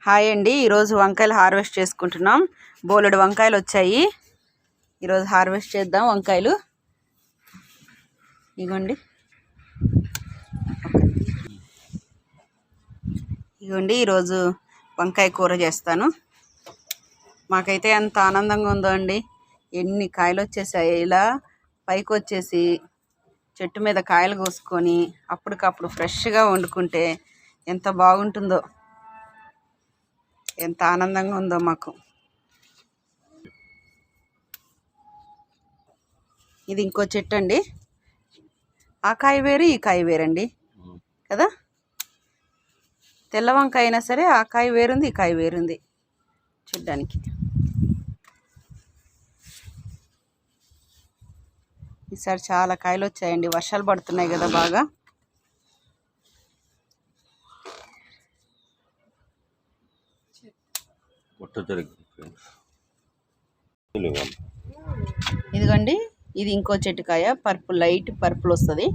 Hi అండి, ఈరోజు వంకాయలు హార్వెస్ట్ చేసుకుంటున్నాం. బోలెడు వంకాయలు వచ్చాయి. ఈరోజు హార్వెస్ట్ చేద్దాం వంకాయలు. ఇగోండి ఈరోజు వంకాయ కూర చేస్తాను. మాకైతే ఎంత ఆనందంగా ఉందో అండి. ఎన్ని కాయలు వచ్చేసాయి. ఇలా పైకి వచ్చేసి చెట్టు మీద కాయలు కోసుకొని అప్పటికప్పుడు ఫ్రెష్గా వండుకుంటే ఎంత బాగుంటుందో, ఎంత ఆనందంగా ఉందో మాకు. ఇది ఇంకో చెట్టు అండి. ఆ కాయ వేరు, ఈ కాయ వేరండి కదా. తెల్ల వంకాయ అయినా సరే ఆ కాయ వేరుంది, ఈ కాయ వేరుంది చూడ్డానికి. ఈసారి చాలా కాయలు వచ్చాయండి. వర్షాలు పడుతున్నాయి కదా బాగా. ఇదిగోండి, ఇది ఇంకో చెట్టు కాయ. పర్పుల్, లైట్ పర్పుల్ వస్తుంది.